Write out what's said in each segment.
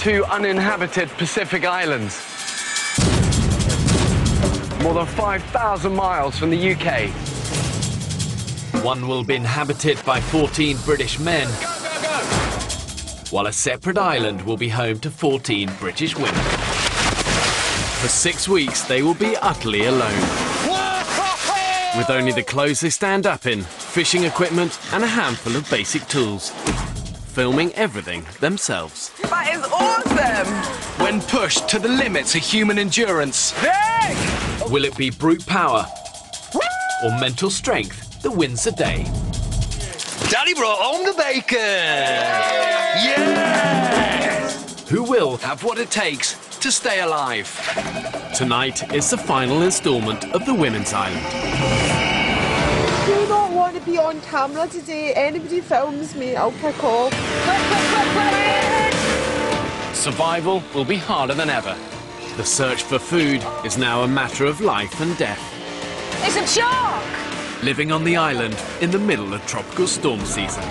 two uninhabited Pacific islands. More than 5,000 miles from the UK. One will be inhabited by 14 British men, while a separate island will be home to 14 British women. For 6 weeks, they will be utterly alone, with only the clothes they stand up in, fishing equipment and a handful of basic tools, filming everything themselves. That is awesome! When pushed to the limits of human endurance. Will it be brute power or mental strength that wins the day? Daddy brought home the bacon! Yes! Who will Have what it takes to stay alive. Tonight is the final instalment of the Women's Island. I do not want to be on camera today. Anybody films me, I'll kick off. Survival will be harder than ever. The search for food is now a matter of life and death. It's a shark! Living on the island in the middle of tropical storm season.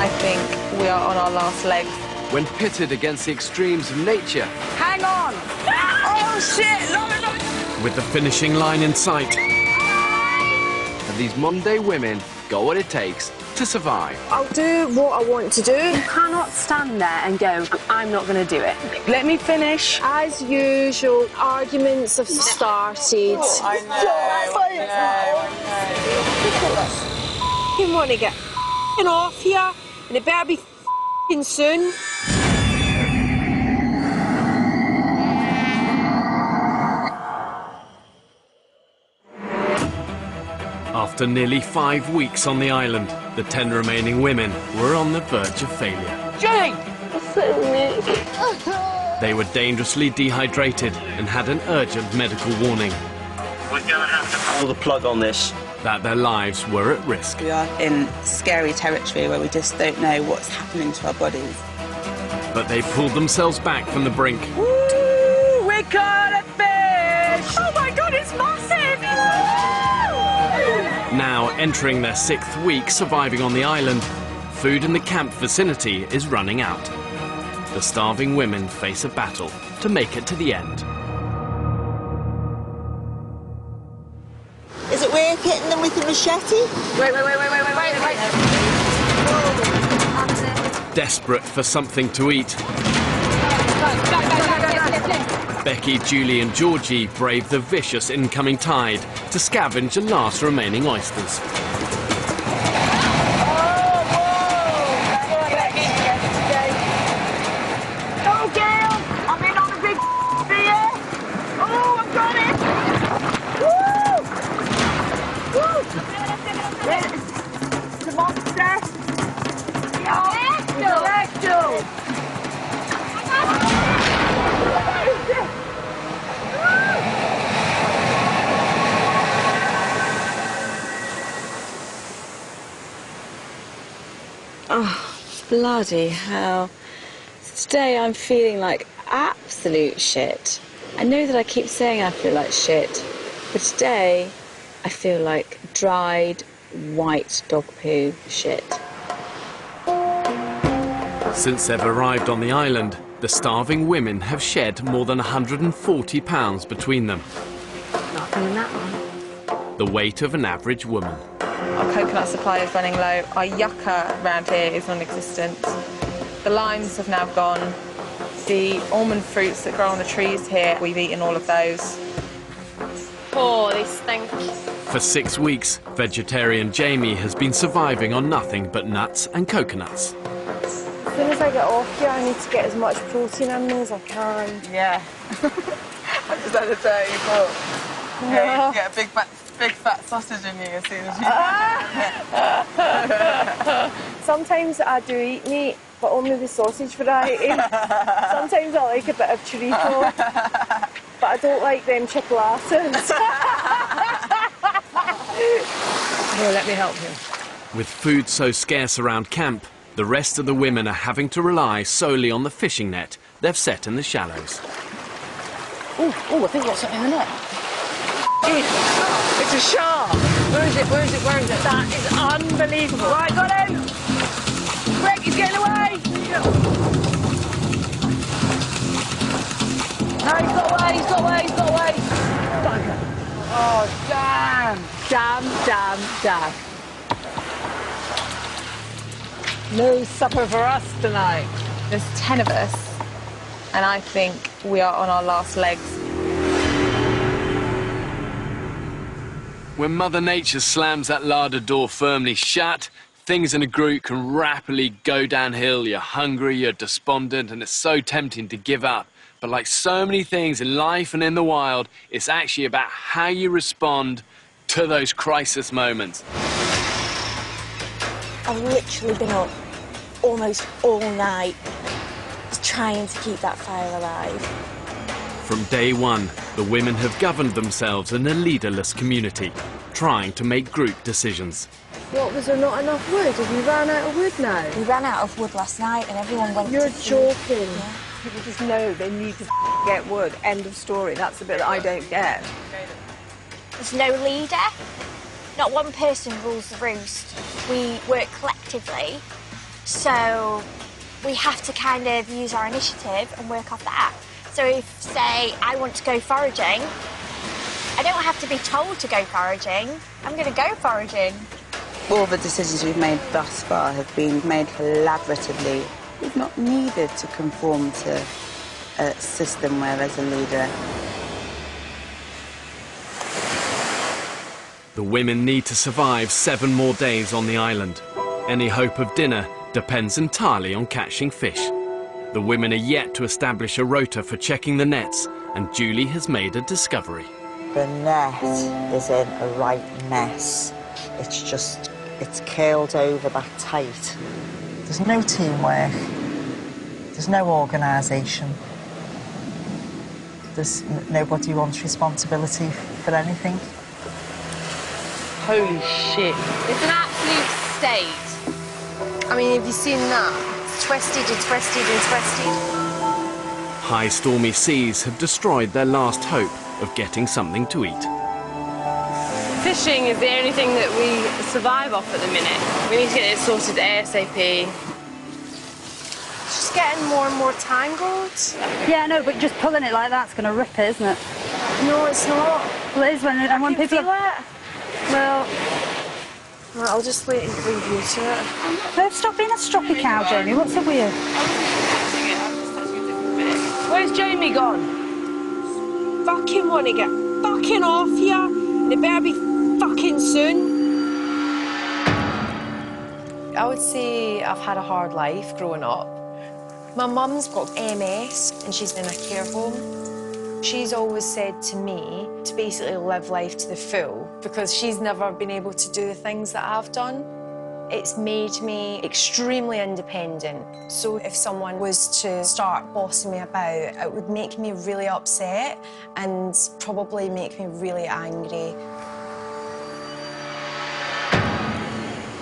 I think we are on our last legs. When pitted against the extremes of nature. Hang on! Oh shit! No, no, no. With the finishing line in sight, And these Monday women got what it takes to survive. I'll do what I want to do. You cannot stand there and go, I'm not going to do it. Let me finish. As usual, arguments have started. You want to get off here, and it better be soon. after nearly 5 weeks on the island, the 10 remaining women were on the verge of failure. Jane! They were dangerously dehydrated and had an urgent medical warning We're gonna have to pull the plug on this. that their lives were at risk. We are in scary territory where we just don't know what's happening to our bodies. But they pulled themselves back from the brink. Ooh, we caught a fish! Oh my God, it's massive! Now entering their 6th week surviving on the island, food in the camp vicinity is running out. The starving women face a battle to make it to the end. Is it worth hitting them with a machete? Wait. Desperate for something to eat, Becky, Julie and Georgie brave the vicious incoming tide to scavenge the last remaining oysters. Oh, girl! I'm in on a big beer! Oh, I've got it! Woo! Woo! The monster! Rectal! Oh, bloody hell. Today I'm feeling like absolute shit. I know that I keep saying I feel like shit, but today I feel like dried white dog poo shit. Since they've arrived on the island, the starving women have shed more than 140 pounds between them. Nothing in that one. The weight of an average woman. Our coconut supply is running low. Our yucca around here is non-existent. The limes have now gone. The almond fruits that grow on the trees here, we've eaten all of those. Oh, they stink. For 6 weeks, vegetarian Jamie has been surviving on nothing but nuts and coconuts. As soon as I get off here, I need to get as much protein in me as I can. Yeah. I just had to tell you before. Yeah, you get a big fat sausage in you as soon as you... Sometimes I do eat meat, but only the sausage variety. Sometimes I like a bit of chorizo, but I don't like them chipolatas. Here, let me help you. With food so scarce around camp, the rest of the women are having to rely solely on the fishing net they've set in the shallows. Oh, I think what's in the net? It's a shark! Where is it? That is unbelievable. Right, got him! Quick, he's getting away! away, he's got away, he's got away. Bugger. Oh, damn. Damn. No supper for us tonight. There's 10 of us, and I think we are on our last legs. When Mother Nature slams that larder door firmly shut, things in a group can rapidly go downhill. You're hungry, you're despondent, and it's so tempting to give up. But like so many things in life and in the wild, it's actually about how you respond to those crisis moments. I've literally been up almost all night trying to keep that fire alive. From day one, the women have governed themselves in a leaderless community, trying to make group decisions. What, was there not enough wood? Have you ran out of wood now? We ran out of wood last night and everyone went You're to feed. joking. Yeah. People just know they need to get wood. End of story. That's the bit that I don't get. There's no leader. Not one person rules the roost. We work collectively, so we have to kind of use our initiative and work off that. So if, say, I want to go foraging, I don't have to be told to go foraging. I'm going to go foraging. All the decisions we've made thus far have been made collaboratively. We've not needed to conform to a system where there's a leader. The women need to survive 7 more days on the island. Any hope of dinner depends entirely on catching fish. The women are yet to establish a rota for checking the nets, and Julie has made a discovery. The net is in a right mess. It's curled over that tight. There's no teamwork. There's no organisation. There's nobody wants responsibility for anything. Holy shit. It's an absolute state. I mean, have you seen that? It's twisted and twisted and twisted. High stormy seas have destroyed their last hope of getting something to eat. Fishing is the only thing that we survive off at the minute. We need to get it sorted ASAP. It's just getting more and more tangled. Yeah, no, but just pulling it like that's going to rip it, isn't it? No, it's not. Well, it is when people... feel it. Well... Right, I'll just wait and leave you to it. No, stop being a stroppy cow, Jamie. What's so weird? Where's Jamie gone? Fucking want to get fucking off here. And it better be fucking soon. I would say I've had a hard life growing up. My mum's got MS and she's in a care home. She's always said to me to basically live life to the full because she's never been able to do the things that I've done. It's made me extremely independent. So if someone was to start bossing me about, it would make me really upset and probably make me really angry.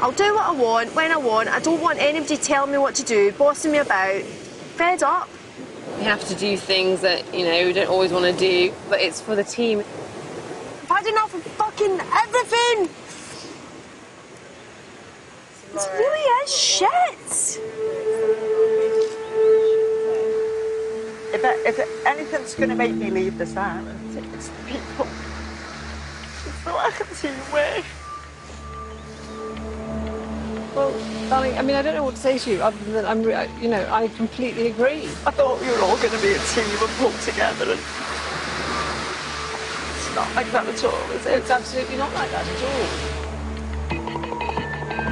I'll do what I want, when I want. I don't want anybody telling me what to do, bossing me about. Fed up. We have to do things that, you know, we don't always want to do, but it's for the team. I've had enough of fucking everything. This really is shit. If anything's going to make me leave this island, it's the people. It's the lack of teamwork. Well, darling, I mean, I don't know what to say to you other than I completely agree. I thought we were all going to be a team and pull together, and it's not like that at all, is it? It's absolutely not like that at all.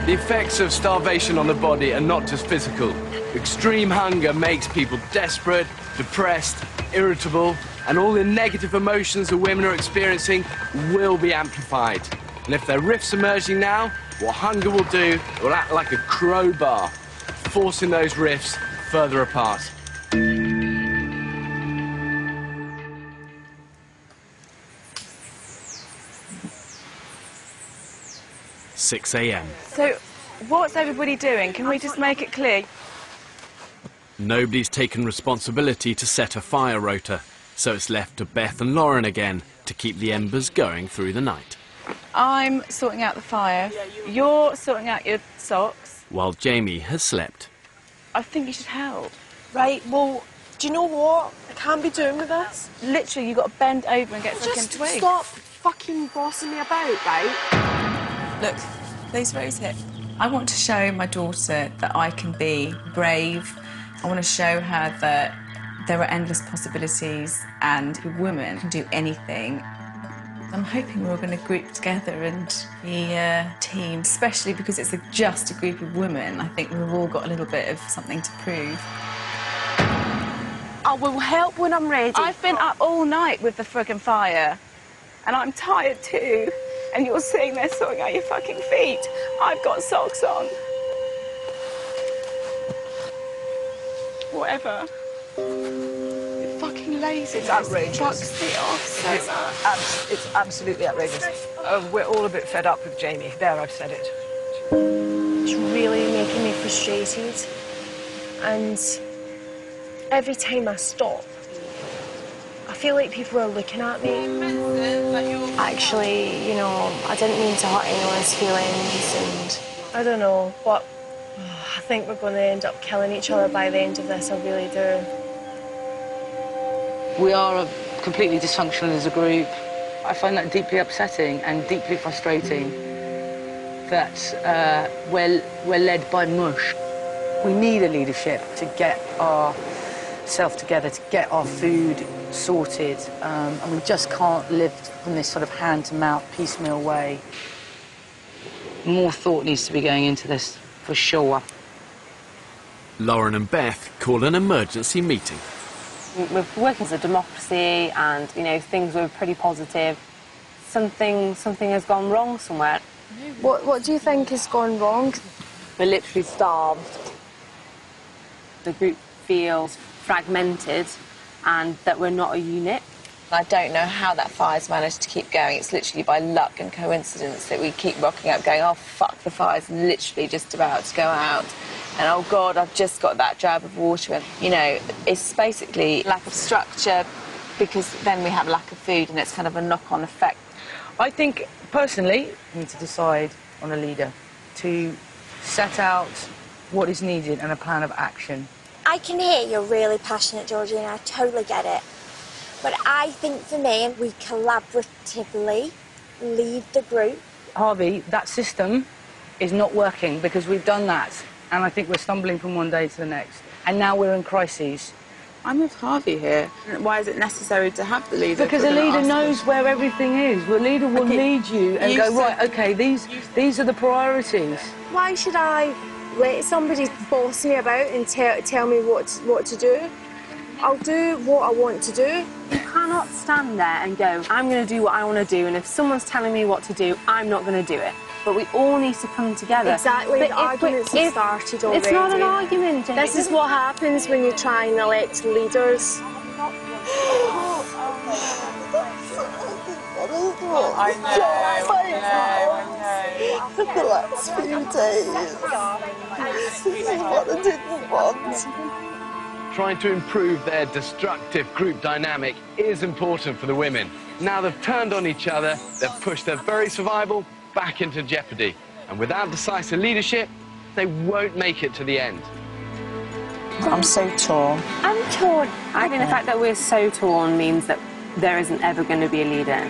The effects of starvation on the body are not just physical. Extreme hunger makes people desperate, depressed, irritable, and all the negative emotions the women are experiencing will be amplified. And if their rift's emerging now, what hunger will do, it will act like a crowbar, forcing those rifts further apart. 6 a.m. So, what's everybody doing? Can we just make it clear? Nobody's taken responsibility to set a fire rota, so it's left to Beth and Lauren again to keep the embers going through the night. I'm sorting out the fire. You're sorting out your socks. While Jamie has slept. I think you should help. Right, well, Do you know what? I can't be doing with this. Literally, you've got to bend over and get fucking Just twigs. stop fucking bossing me about, right? Look, please rose it. I want to show my daughter that I can be brave. I want to show her that there are endless possibilities and a woman can do anything. I'm hoping we're all going to group together and be a team, especially because it's just a group of women. I think we've all got a little bit of something to prove. I will help when I'm ready. I've been up all night with the friggin' fire, and I'm tired too. And you're sitting there sorting out your fucking feet. I've got socks on. Whatever. You're fucking lazy. It's outrageous. Fucks me off so much. It's absolutely outrageous. We're all a bit fed up with Jamie. There, I've said it. It's really making me frustrated. And every time I stop, I feel like people are looking at me. Actually, you know, I didn't mean to hurt anyone's feelings, and I don't know, but I think we're going to end up killing each other by the end of this, I really do. We are completely dysfunctional as a group. I find that deeply upsetting and deeply frustrating that we're led by mush. We need a leadership to get ourselves together, to get our food sorted, and we just can't live from this sort of hand-to-mouth, piecemeal way. More thought needs to be going into this, for sure. Lauren and Beth call an emergency meeting. We're working as a democracy and, you know, things were pretty positive. Something has gone wrong somewhere. What do you think has gone wrong? We're literally starved. The group feels fragmented and that we're not a unit. I don't know how that fire's managed to keep going. It's literally by luck and coincidence that we keep rocking up going, oh, fuck, the fire's literally just about to go out. And, oh, God, I've just got that drab of water. And, you know, it's basically lack of structure because then we have lack of food and it's kind of a knock-on effect. I think, personally, we need to decide on a leader to set out what is needed and a plan of action. I can hear you're really passionate, Georgie, and I totally get it. But I think for me, we collaboratively lead the group. Harvey, that system is not working because we've done that. And I think we're stumbling from one day to the next. And now we're in crises. I'm with Harvey here. Why is it necessary to have the leader? Because a leader knows where everything is. The leader will lead you and go, right, OK, these are the priorities. Why should I let somebody boss me about and tell me what to do? I'll do what I want to do. You cannot stand there and go, I'm going to do what I want to do, and if someone's telling me what to do, I'm not going to do it. But we all need to come together. Exactly, the arguments have started already. It's not an argument, Jenny. This is what happens when you try and elect leaders. I know. For the last few days, this is what I didn't want. Trying to improve their destructive group dynamic is important for the women. Now they've turned on each other, they've pushed their very survival back into jeopardy. And without decisive leadership, they won't make it to the end. I'm so torn. I'm torn. I think the fact that we're so torn means that there isn't ever going to be a leader.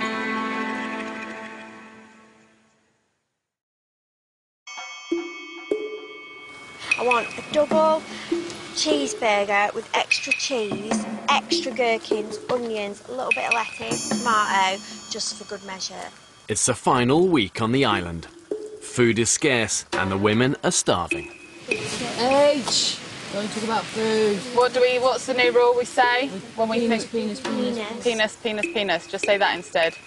I want a double cheeseburger with extra cheese, extra gherkins, onions, a little bit of lettuce, tomato, just for good measure. It's the final week on the island. Food is scarce and the women are starving. H! Don't talk about food. What's the new rule we say when we think? Penis. Penis. Just say that instead.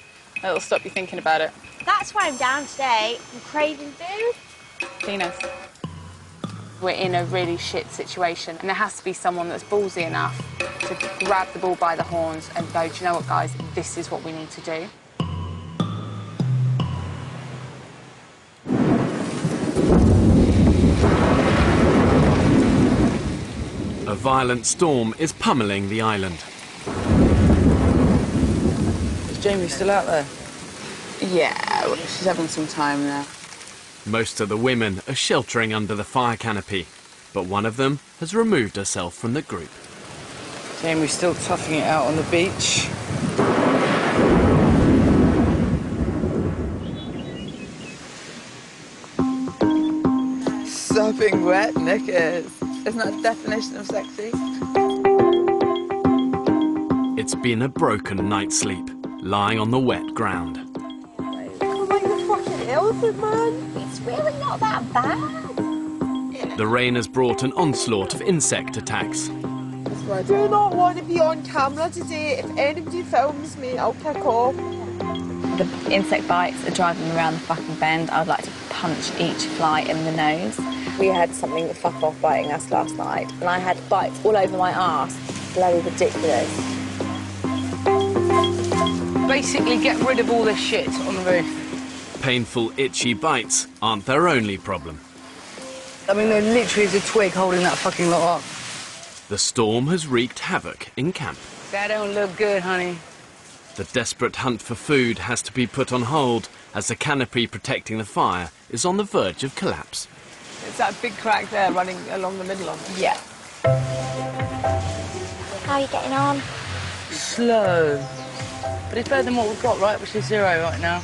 It'll stop you thinking about it. That's why I'm down today. I'm craving food. Penis. We're in a really shit situation, and there has to be someone that's ballsy enough to grab the ball by the horns and go, do you know what, guys, this is what we need to do. A violent storm is pummeling the island. Is Jamie still out there? Yeah, well, she's having some time there. Most of the women are sheltering under the fire canopy, but one of them has removed herself from the group. Jamie's still toughing it out on the beach. Sopping wet knickers. Isn't that the definition of sexy? It's been a broken night's sleep, lying on the wet ground. Oh, like the fucking elephant, man. It's really not that bad. The rain has brought an onslaught of insect attacks. I do not want to be on camera today. If anybody films me, I'll kick off. The insect bites are driving me around the fucking bend. I'd like to punch each fly in the nose. We had something that fuck off biting us last night, and I had bites all over my arse. Bloody ridiculous. Basically, get rid of all this shit on the roof. Painful, itchy bites aren't their only problem. I mean, there literally is a twig holding that fucking lot up. The storm has wreaked havoc in camp. That don't look good, honey. The desperate hunt for food has to be put on hold as the canopy protecting the fire is on the verge of collapse. It's that big crack there running along the middle of it. Yeah. How are you getting on? Slow. But it's better than what we've got, right? Which is 0 right now.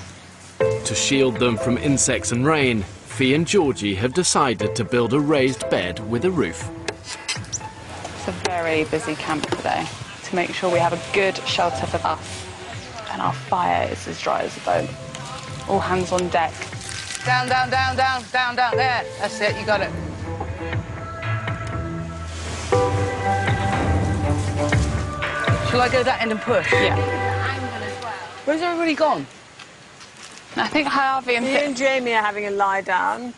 To shield them from insects and rain, Fee and Georgie have decided to build a raised bed with a roof. It's a very busy camp today to make sure we have a good shelter for us. And our fire is as dry as a bone. All hands on deck. Down, down, down, down, down, down. There. That's it. You got it. Shall I go that end and push? Yeah. Where's everybody gone? I think Harvey Me and Jamie are having a lie down.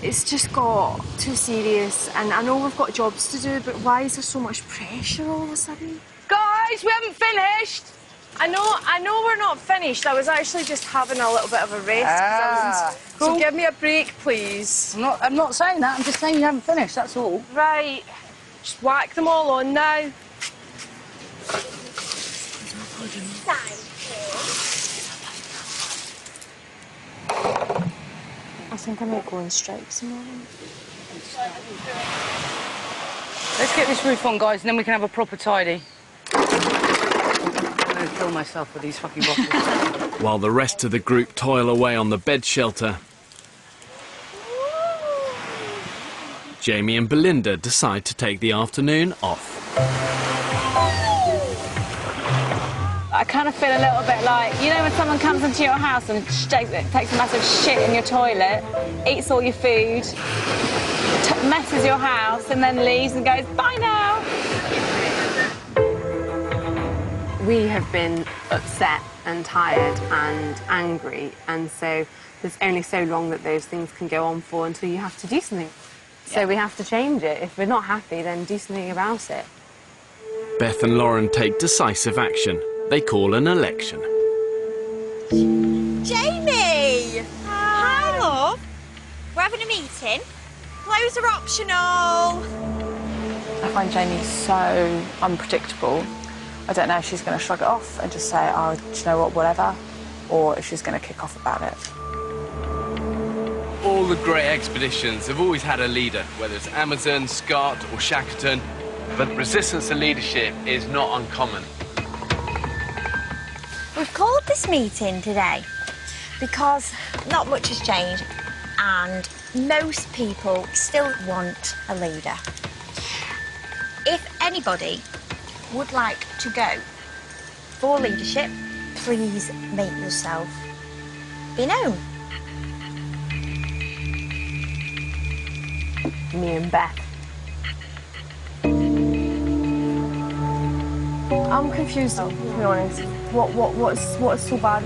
It's just got too serious, and I know we've got jobs to do, but why is there so much pressure all of a sudden? Guys, we haven't finished! I know we're not finished. I was actually just having a little bit of a rest. Cool. So give me a break, please. I'm not saying that. I'm just saying you haven't finished, that's all. Right. Just whack them all on now. I think I might go and strike some more. Let's get this roof on, guys, and then we can have a proper tidy. I'm going to kill myself with these fucking bottles. While the rest of the group toil away on the bed shelter, Jamie and Belinda decide to take the afternoon off. I kind of feel a little bit like, you know when someone comes into your house and takes a massive shit in your toilet, eats all your food, messes your house and then leaves and goes, bye now. We have been upset and tired and angry, and so there's only so long that those things can go on for until you have to do something. So we have to change it. If we're not happy, then do something about it. Beth and Lauren take decisive action. They call an election. Jamie! Hi, love. We're having a meeting. Clothes are optional. I find Jamie so unpredictable. I don't know if she's going to shrug it off and just say, oh, do you know what, whatever, or if she's going to kick off about it. All the great expeditions have always had a leader, whether it's Amazon, Scott or Shackleton, but resistance to leadership is not uncommon. We've called this meeting today because not much has changed and most people still want a leader. If anybody would like to go for leadership, please make yourself be known. Me and Beth. I'm confused, to be honest. What's so bad?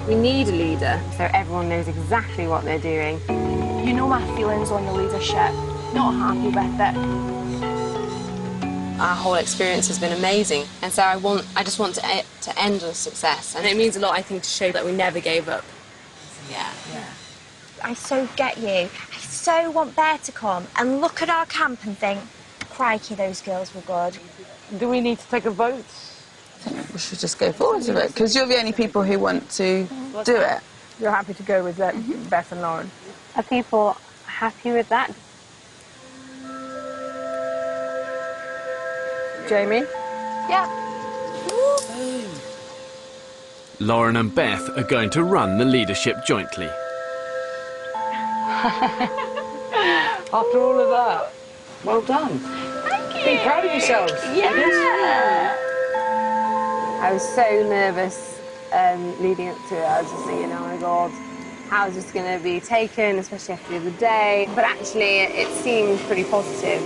We need a leader, so everyone knows exactly what they're doing. You know my feelings on the leadership. Not happy with it. Our whole experience has been amazing, and so I just want to end on success, and it means a lot, I think, to show that we never gave up. Yeah. I so get you. I so want Bear to come and look at our camp and think, crikey, those girls were good. Do we need to take a vote? I think we should just go forward with it, because you're the only people who want to do it. You're happy to go with Beth and Lauren? Are people happy with that? Jamie? Yeah. Lauren and Beth are going to run the leadership jointly. After all of that, well done. Thank you. Be proud of yourselves. Yeah! I was so nervous leading up to it. I was just thinking, oh my God, how is this going to be taken, especially after the other day? But actually, it seemed pretty positive.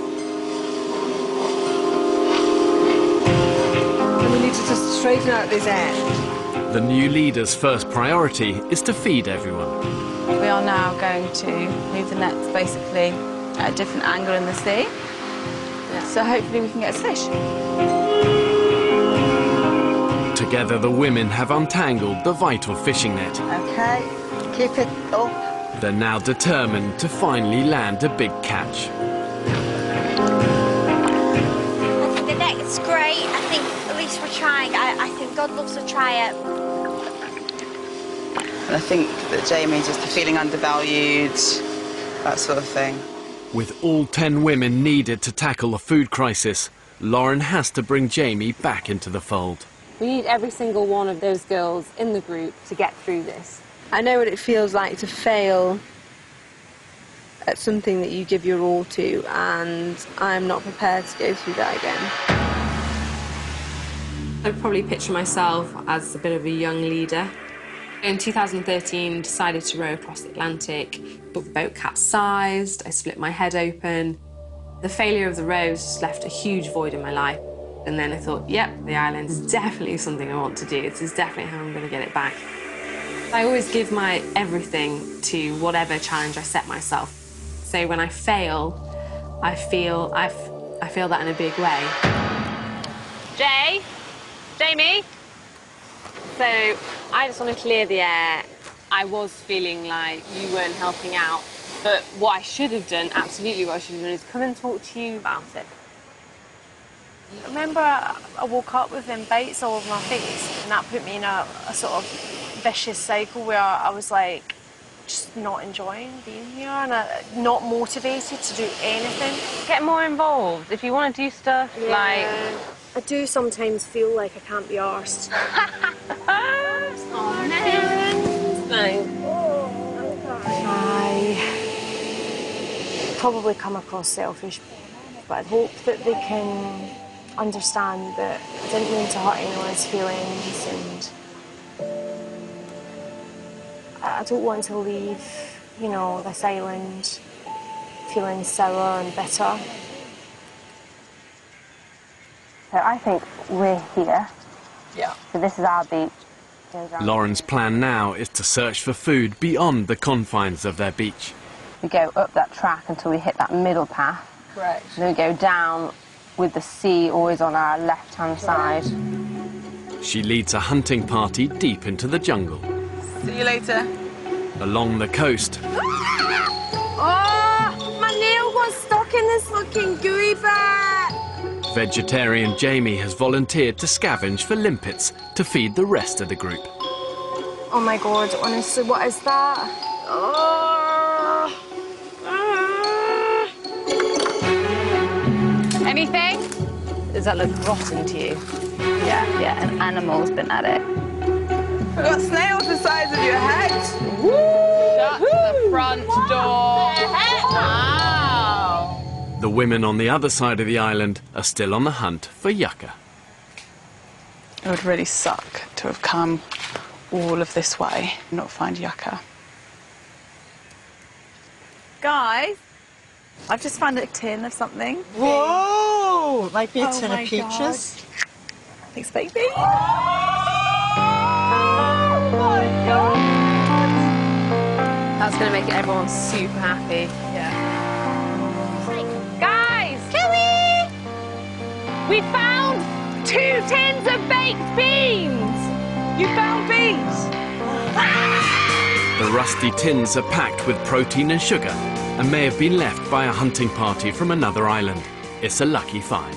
And we need to just straighten out this end. The new leader's first priority is to feed everyone. We are now going to move the nets basically at a different angle in the sea. So hopefully we can get fish. Together, the women have untangled the vital fishing net. Okay, keep it up. They're now determined to finally land a big catch. I think the net's great. I think at least we're trying. I think God loves a tryer. And I think that Jamie's just feeling undervalued, that sort of thing. With all 10 women needed to tackle the food crisis, Lauren has to bring Jamie back into the fold. We need every single one of those girls in the group to get through this. I know what it feels like to fail at something that you give your all to, and I'm not prepared to go through that again. I'd probably picture myself as a bit of a young leader. In 2013, decided to row across the Atlantic, but the boat capsized, I split my head open. The failure of the rows just left a huge void in my life. And then I thought, yep, the island is definitely something I want to do. This is definitely how I'm going to get it back. I always give my everything to whatever challenge I set myself. So when I fail, I feel that in a big way. Jamie? So I just want to clear the air. I was feeling like you weren't helping out, but what I should have done, absolutely what I should have done, is come and talk to you about it. I remember I woke up with them bites all over my face, and that put me in a sort of vicious cycle where I was like just not enjoying being here and not motivated to do anything. Get more involved if you want to do stuff like... I do sometimes feel like I can't be arsed. Oh, I probably come across selfish, but I'd hope that they can understand that I didn't mean to hurt anyone's feelings, and I don't want to leave, you know, this island feeling sour and bitter. So I think we're here. Yeah. So this is our beach. Lauren's plan now is to search for food beyond the confines of their beach. We go up that track until we hit that middle path. Correct. Then we go down with the sea always on our left-hand side. She leads a hunting party deep into the jungle. See you later. Along the coast, Oh, my nail got stuck in this fucking gooey bit. vegetarian Jamie has volunteered to scavenge for limpets to feed the rest of the group. Oh my God, honestly, what is that? Oh. Anything? Does that look rotten to you? Yeah, an animal's been at it. We've got snails the size of your head. Shut the front door. Wow. The women on the other side of the island are still on the hunt for yucca. It would really suck to have come all of this way and not find yucca. Guys, I've just found a tin of something. Whoa! It might be a tin my of peaches. Thanks, baby. Oh my God! That's going to make everyone super happy. Yeah. Guys! Kelly! We found 2 tins of baked beans! You found beans? The rusty tins are packed with protein and sugar and may have been left by a hunting party from another island. It's a lucky find.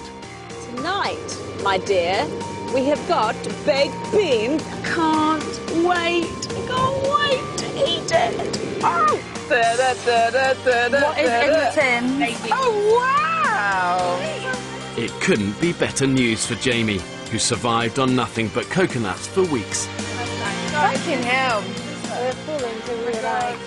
Tonight, my dear, we have got baked beans. Can't wait. Can't wait to eat it. Oh! What is in the tin? Oh, wow! It couldn't be better news for Jamie, who survived on nothing but coconuts for weeks. Fucking hell.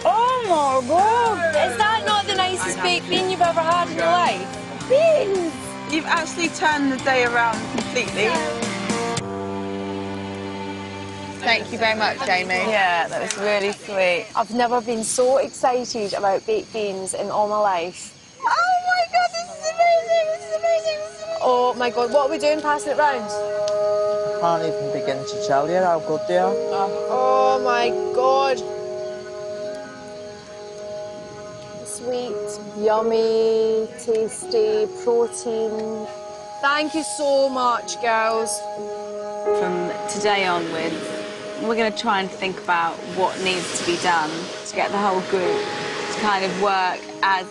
Oh my god! Is that not the nicest baked bean you've ever had in your life? Beans! You've actually turned the day around completely. Thank you very much, Jamie. Yeah, that was really sweet. I've never been so excited about baked beans in all my life. Oh my god, this is amazing! This is amazing! This is amazing! Oh my god, what are we doing? Passing it round? I can't even begin to tell you how good they are. Oh my god. Sweet, yummy, tasty, protein. Thank you so much, girls. From today onwards, we're going to try and think about what needs to be done to get the whole group to kind of work as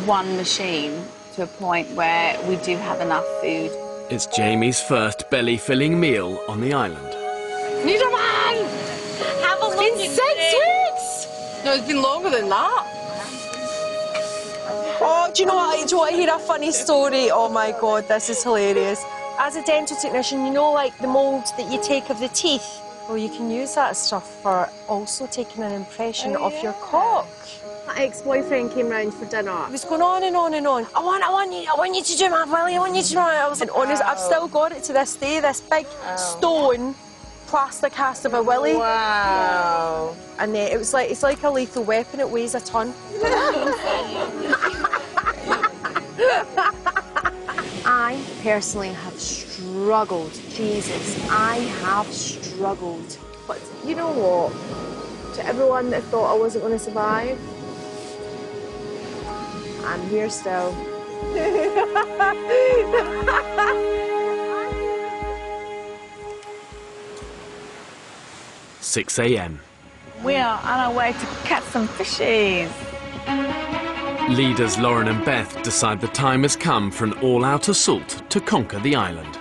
one machine to a point where we do have enough food. It's Jamie's first belly-filling meal on the island. Need a man! Have a look! It's been 6 weeks! No, it's been longer than that. Oh, do you know what? Do you want to hear a funny story? Oh my god, this is hilarious. As a dental technician, you know, like the mould that you take of the teeth? Well, you can use that stuff for also taking an impression of your cock. My ex-boyfriend came round for dinner. He was going on and on and on. I want you to do my belly, I want you to do my... I was like, honest, I've still got it to this day, this big stone plastic cast of a willy. Wow. And it's like a lethal weapon, it weighs a ton. I personally have struggled, Jesus, I have struggled. But you know what? To everyone that thought I wasn't going to survive, I'm here still. 6 a.m. We are on our way to catch some fishies. Leaders Lauren and Beth decide the time has come for an all-out assault to conquer the island.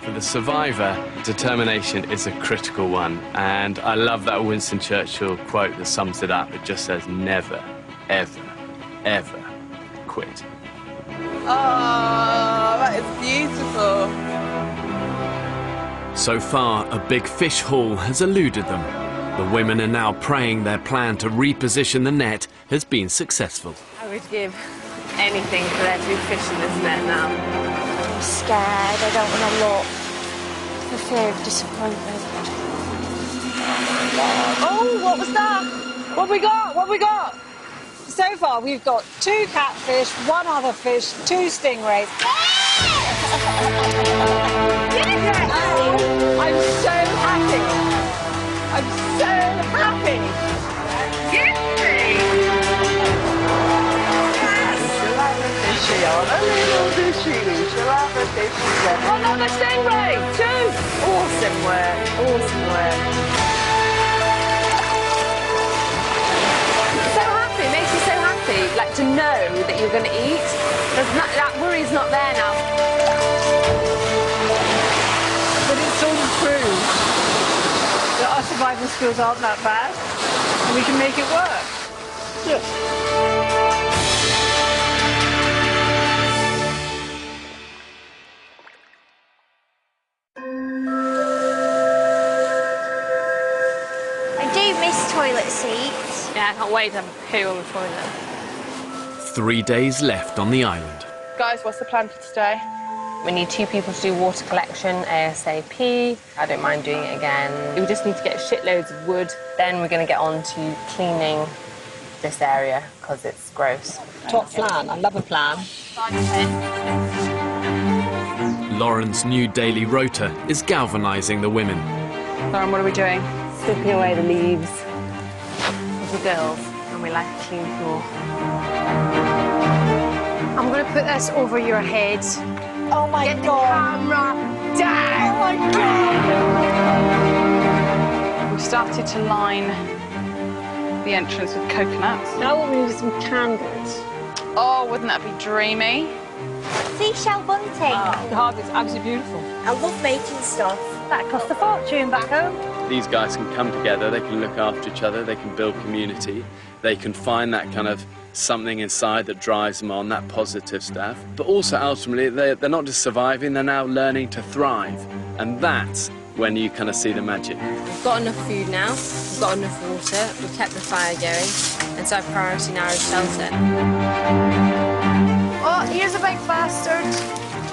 For the survivor, determination is a critical one, and I love that Winston Churchill quote that sums it up. It just says, never, ever, ever quit. Oh, that is beautiful. So far, a big fish haul has eluded them. The women are now praying their plan to reposition the net has been successful. I would give anything for there to be fish in this net now. I'm scared. I don't want to look for fear of disappointment. Oh, what was that? What we got? What we got? So far, we've got 2 catfish, 1 other fish, 2 stingrays. I'm so happy. I'm so happy. Yippee! Yes! She'll have a fishy on a little fishy. She'll have a fishy. Another stingray! 2! Awesome work. Awesome work. So happy, it makes you so happy, like to know that you're going to eat. That worry's not there now. But it sort of proves that our survival skills aren't that bad and we can make it work. I do miss toilet seats. Yeah, I can't wait to have a poo on the toilet. 3 days left on the island. Guys, what's the plan for today? We need 2 people to do water collection ASAP. I don't mind doing it again. We just need to get shitloads of wood. Then we're going to get on to cleaning this area because it's gross. Top plan. I love a plan. Lauren's new daily rota is galvanising the women. Lauren, what are we doing? Sweeping away the leaves of the girls, and we like a clean floor. I'm going to put this over your head. Oh my Get god! The camera down! Oh my god! We've started to line the entrance with coconuts. Now we're going to do some candles. Oh, wouldn't that be dreamy? Seashell bunting. The harvest is absolutely beautiful. I love making stuff. That cost a fortune back home. These guys can come together, they can look after each other, they can build community, they can find that kind of something inside that drives them on, that positive stuff. But also, ultimately, they're not just surviving, they're now learning to thrive. And that's when you kind of see the magic. We've got enough food now, we've got enough water, we've kept the fire going, and so our priority now is shelter. Oh, here's a big bastard.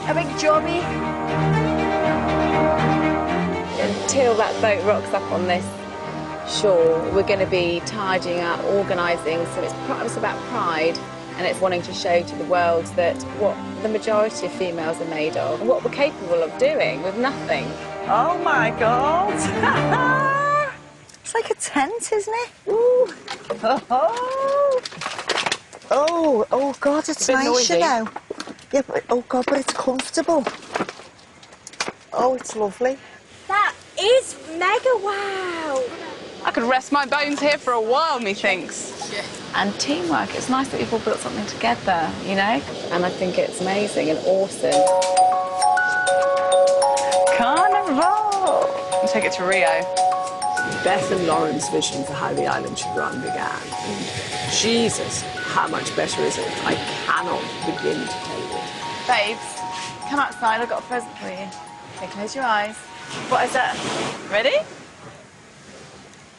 A big jobby. Until that boat rocks up on this shore, we're going to be tidying up, organising, so it's about pride, and it's wanting to show to the world that what the majority of females are made of, and what we're capable of doing with nothing. Oh my God! It's like a tent, isn't it? Ooh. Oh God, it's nice, noisy. you know. Yeah, but oh God, but it's comfortable. Oh, it's lovely. That is mega wow. I could rest my bones here for a while, methinks. Yeah. And teamwork. It's nice that we've all built something together, you know? And I think it's amazing and awesome. Carnival! I'll take it to Rio. Beth and Lauren's vision for how the island should run began. And Jesus, how much better is it? I cannot begin to tell you. Babes, come outside. I've got a present for you. Okay, close your eyes. What is that? Ready?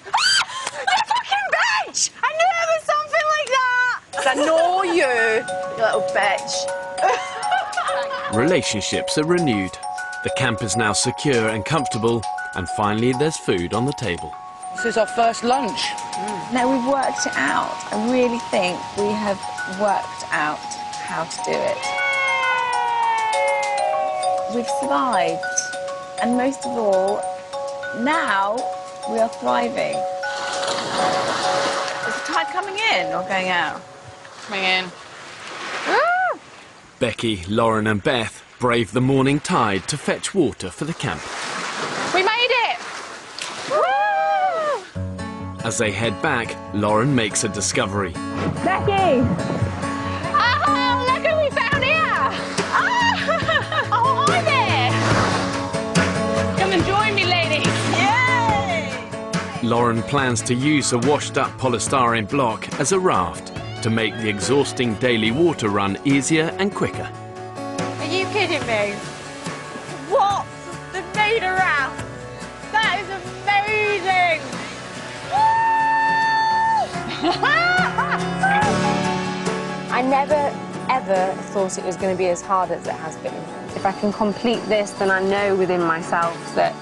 You fucking bitch! I knew it was something like that! I know you, you little bitch. Relationships are renewed. The camp is now secure and comfortable, and finally there's food on the table. This is our first lunch. No, we've worked it out. I really think we have worked out how to do it. We've survived. And most of all, now we are thriving. Is the tide coming in or going out? Coming in. Becky, Lauren and Beth brave the morning tide to fetch water for the camp. We made it! Woo! As they head back, Lauren makes a discovery. Becky! Oh, look who we found here! Oh, hi there! Come and join me, ladies! Yay! Lauren plans to use a washed-up polystyrene block as a raft to make the exhausting daily water run easier and quicker. Are you kidding me? What? They've made a raft? That is amazing! I never, ever thought it was going to be as hard as it has been. If I can complete this, then I know within myself that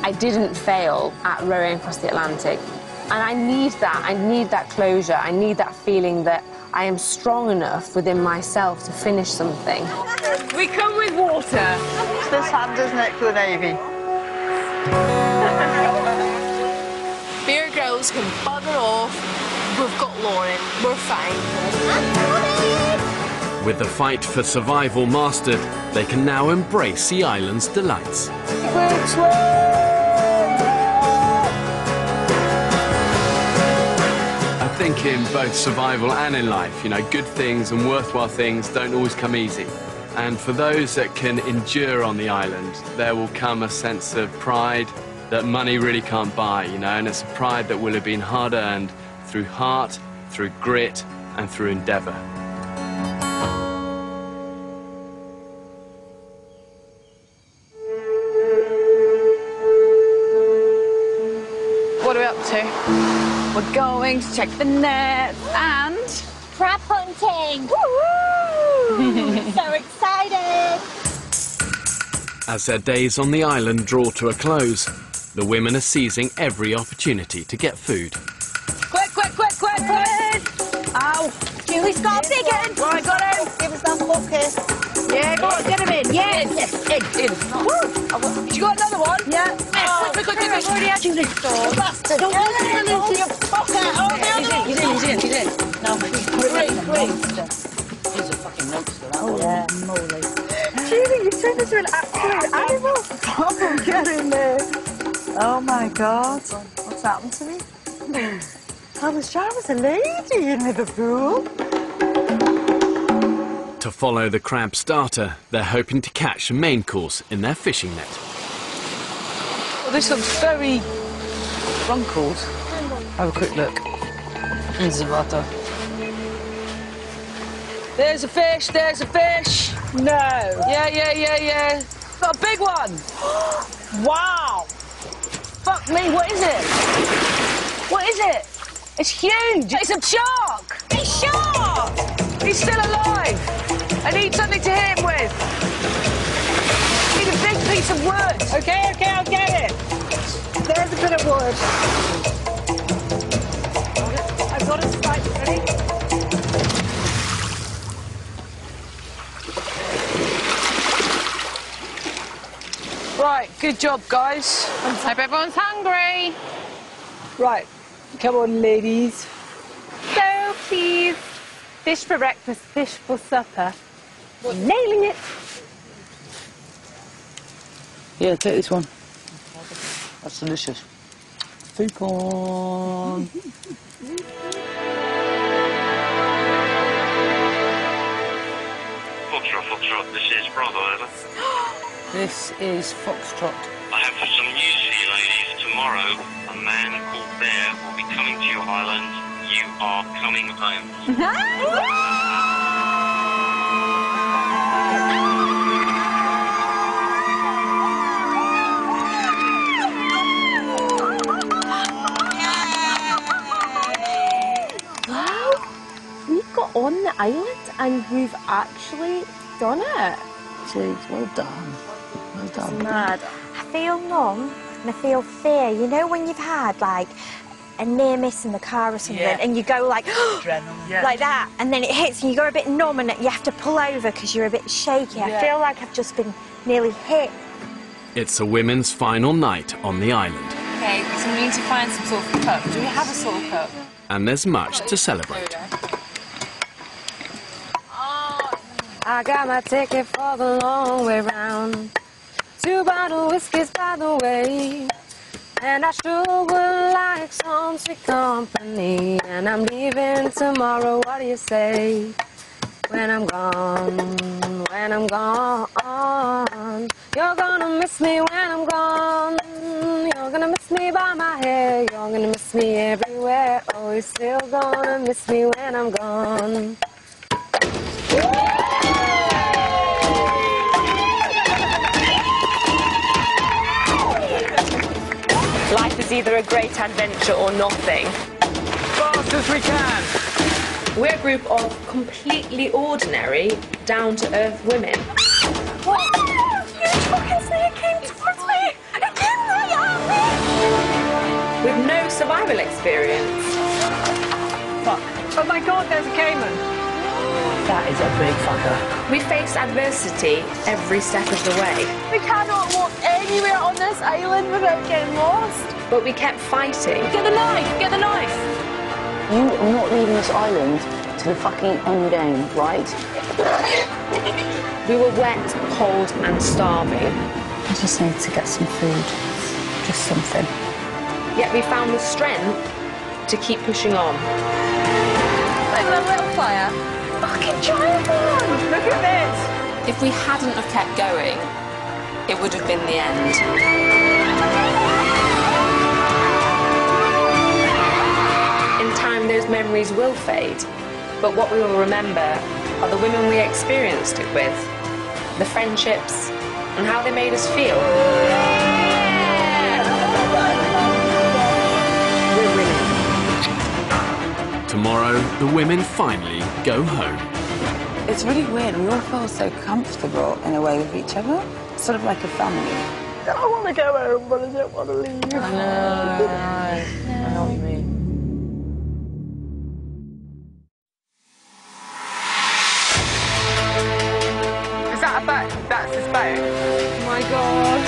I didn't fail at rowing across the Atlantic. And I need that closure. I need that feeling that I am strong enough within myself to finish something. We come with water. It's this hand, isn't it, for the Navy? Beer Grylls can bugger off. We've got Lauren. We're fine. With the fight for survival mastered, they can now embrace the island's delights. I think in both survival and in life, you know, good things and worthwhile things don't always come easy. And for those that can endure on the island, there will come a sense of pride that money really can't buy, you know, and it's a pride that will have been hard-earned through heart, through grit, and through endeavour. What are we up to? We're going to check the nets and... Crab hunting! Woo! So excited! As their days on the island draw to a close, the women are seizing every opportunity to get food. Quick, quick, quick, quick, quick! Ow! Julie's got a big one! Right, got him! Give us that bucket. Yeah, go on, get him in! Yes! In. You got another one? Yeah. Oh, quick, quick, quick, quick! Already had Julie. Bastard. Don't let him into your pocket. Oh, He's in. No, He's a fucking monster, that Oh, one. yeah. Moly. Julie, you turned into an absolute animal. Oh, get in there. Oh, my God. What's happened to me? I was a lady in Liverpool. To follow the crab starter, they're hoping to catch a main course in their fishing net. Well, this looks very runkled. Have a quick look. There's the butter. There's a fish, there's a fish. No. Yeah. Got a big one. Wow. Fuck me, what is it? What is it? It's huge. It's a shark. It's shark. He's still alive. I need something to hit him with. I need a big piece of wood. Okay, I'll get it. There's a bit of wood. I've got a spike. Ready? Right, good job, guys. Hope everyone's hungry. Right, come on, ladies. So, please, fish for breakfast, fish for supper. Nailing it. Yeah, take this one. That's delicious. Foupon. Foxtrot, this is Bravo, over. This is Foxtrot. I have some news for you, ladies. Tomorrow, a man called Bear will be coming to your island. You are coming home. Wow, we got on the island and we've actually done it. Jeez, well done. Well done. Mad. I feel numb and I feel fear. You know when you've had like a near miss in the car or something and you go like like that and then it hits and you go a bit numb and you have to pull over because you're a bit shaky. I feel like I've just been nearly hit. It's a women's final night on the island, Okay, so we need to find some sort of cup. Do we have a sort of cup? and there's much to celebrate. I got my ticket for the long way round. 2 bottle whiskeys by the way. And I sure would like some sweet company. And I'm leaving tomorrow, what do you say? When I'm gone, when I'm gone. You're gonna miss me when I'm gone. You're gonna miss me by my hair. You're gonna miss me everywhere. Oh, you're still gonna miss me when I'm gone. Life is either a great adventure or nothing. Fast as we can. We're a group of completely ordinary, down-to-earth women. What? Huge fucking snake came towards me! It came right at me! With no survival experience. Fuck. Oh my god, there's a caiman. That is a big fucker. We faced adversity every step of the way. We cannot walk anywhere on this island without getting lost. But we kept fighting. Get the knife! Get the knife! You are not leaving this island to the fucking end game, right? We were wet, cold and starving. I just need to get some food. Just something. Yet we found the strength to keep pushing on. Like a little fire. Fucking giant one! Look at this! If we hadn't have kept going, it would have been the end. In time, those memories will fade, but what we will remember are the women we experienced it with, the friendships, and how they made us feel. We're winning. Tomorrow, the women finally go home. It's really weird. We all feel so comfortable in a way with each other. Sort of like a family. I want to go home, but I don't want to leave. I know what you mean. Is that a boat? That's his boat. Oh my god.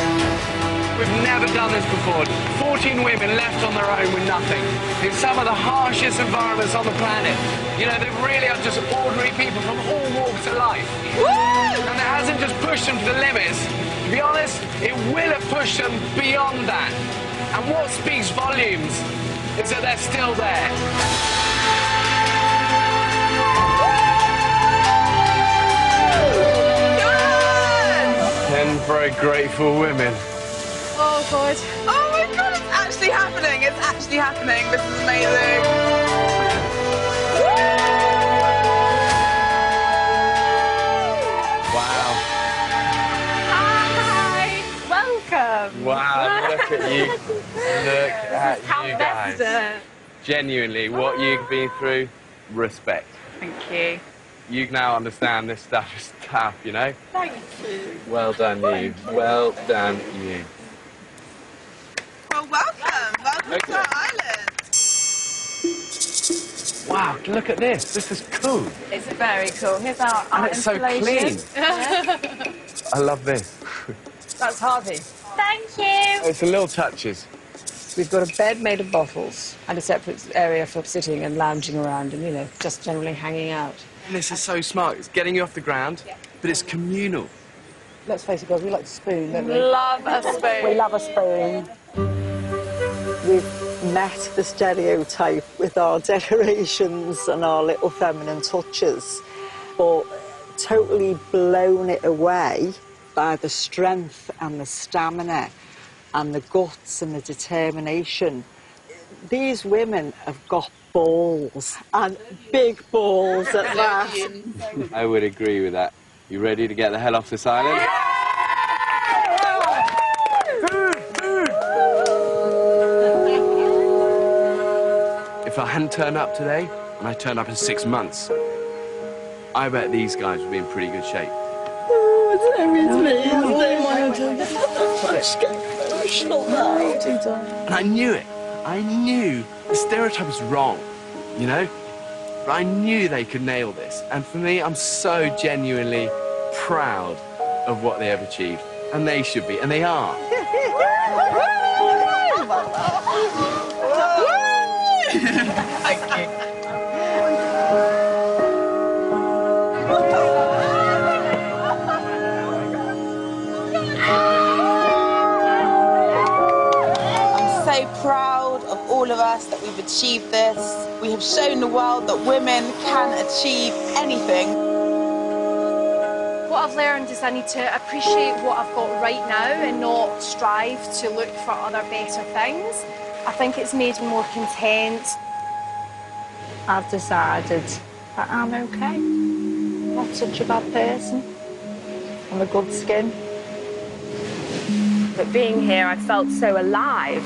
We've never done this before. 14 women left on their own with nothing. In some of the harshest environments on the planet. You know, they really are just ordinary people from all walks of life. Woo! And it hasn't just pushed them to the limits. To be honest, it will have pushed them beyond that. And what speaks volumes is that they're still there. 10 very grateful women. Oh, God. Oh, my God, it's actually happening. It's actually happening. This is amazing. you. Look at you guys. Genuinely, what you've been through, respect. Thank you. You now understand this stuff is tough, you know? Thank you. Well done, you. Well done, you. Well, welcome. Welcome to our island. Wow, look at this. This is cool. It's very cool. Here's our And it's so clean. I love this. That's Harvey. Thank you. It's the little touches. We've got a bed made of bottles and a separate area for sitting and lounging around and, you know, just generally hanging out. And this is so smart. It's getting you off the ground, but it's communal. Let's face it, girls, we like to spoon, don't we? Love a spoon. We love a spoon. We've met the stereotype with our decorations and our little feminine touches, but totally blown it away by the strength and the stamina and the guts and the determination. These women have got balls, and big balls at that. I would agree with that. You ready to get the hell off this island? If I hadn't turned up today, and I turned up in 6 months, I bet these guys would be in pretty good shape. And I knew it. I knew the stereotype was wrong, you know? But I knew they could nail this. And for me, I'm so genuinely proud of what they have achieved. And they should be, and they are. Thank you. So proud of all of us that we've achieved this. We have shown the world that women can achieve anything. What I've learned is I need to appreciate what I've got right now and not strive to look for other better things. I think it's made me more content. I've decided that I'm okay. Not such a bad person. I'm a good skin. But being here, I felt so alive.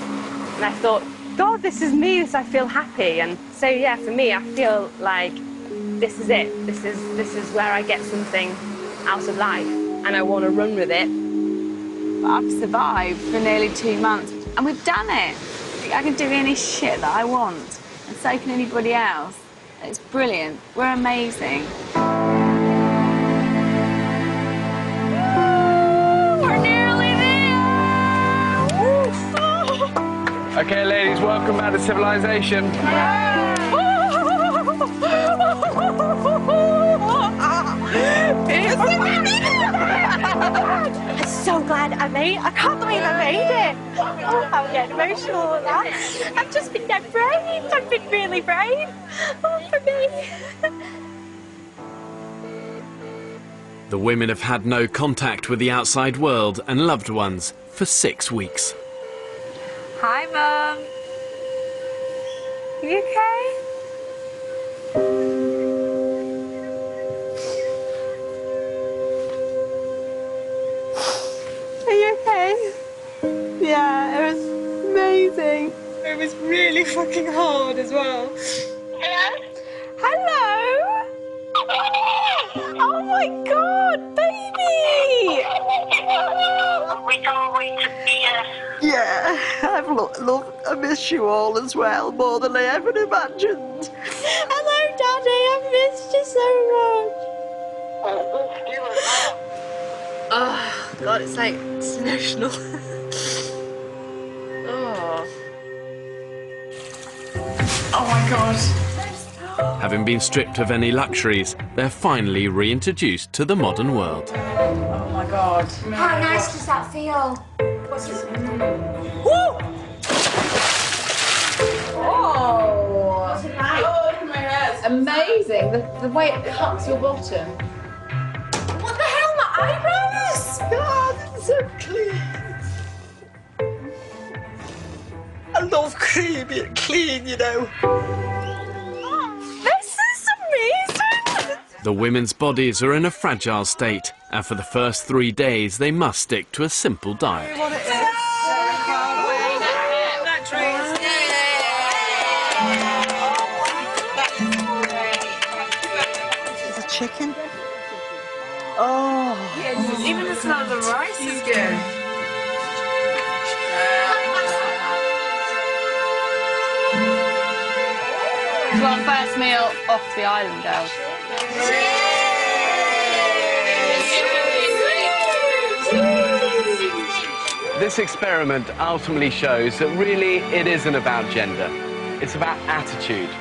And I thought, God, this is me, I feel happy. And so, yeah, for me, I feel like this is it. This is where I get something out of life. And I want to run with it. I've survived for nearly 2 months, and we've done it. I can do any shit that I want, and so can anybody else. It's brilliant. We're amazing. Okay, ladies, welcome back to civilization. I'm so glad I made it. I can't believe I made it. Oh, I'm getting emotional at that. I've just been dead brave. I've been really brave. Oh, for me. The women have had no contact with the outside world and loved ones for 6 weeks. Hi, Mum. You okay? Are you okay? Yeah, it was amazing. It was really fucking hard as well. Hello? Oh my God, baby! We can't wait to be here. Yeah, I miss you all as well, more than I ever imagined. Hello, Daddy. I've missed you so much. Oh, God, it's emotional. Oh. Oh my God. Having been stripped of any luxuries, they're finally reintroduced to the modern world. Oh my God. How nice does that feel? What's this? Woo! Oh! What's it like? Oh, look at my hair. Amazing. The way it cuts your bottom. What the hell, my eyebrows? God, it's so clean. I love creamy and clean, you know. This is amazing! The women's bodies are in a fragile state, and for the first 3 days they must stick to a simple diet. What it is. chicken. Oh. Yeah, even the smell of the rice is good. It's our first meal off the island, girls. This experiment ultimately shows that really it isn't about gender. It's about attitude.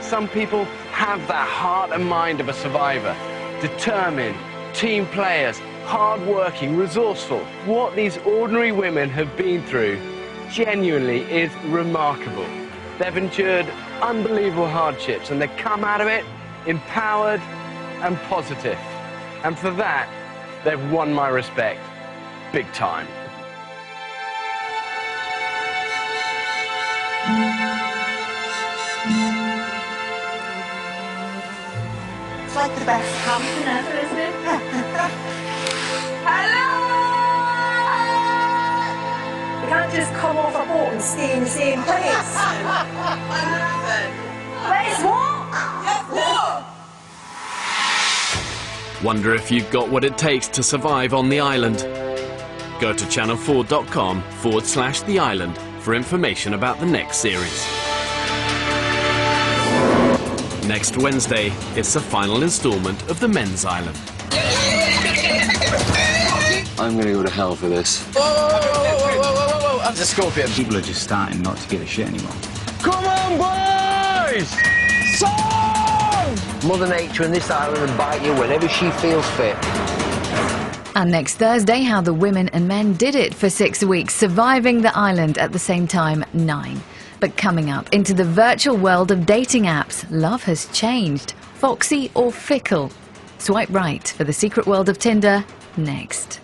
Some people have that heart and mind of a survivor, determined, team players, hard-working, resourceful. What these ordinary women have been through genuinely is remarkable. They've endured unbelievable hardships and they come out of it empowered and positive. And for that, they've won my respect. Big time. It's like the best camping ever, isn't it? We can't just come off a boat and stay in the same place. Let's walk. Let's walk. Wonder if you've got what it takes to survive on the island? Go to channel4.com/The Island for information about the next series. Next Wednesday, it's the final instalment of the Men's Island. I'm gonna go to hell for this. Whoa! I'm the scorpion. People are just starting not to give a shit anymore. Come on, boys! Song! Mother Nature in this island will bite you whenever she feels fit. And next Thursday, how the women and men did it for 6 weeks, surviving the island at the same time, 9. But coming up, into the virtual world of dating apps, love has changed. Foxy or fickle? Swipe right for the secret world of Tinder, next.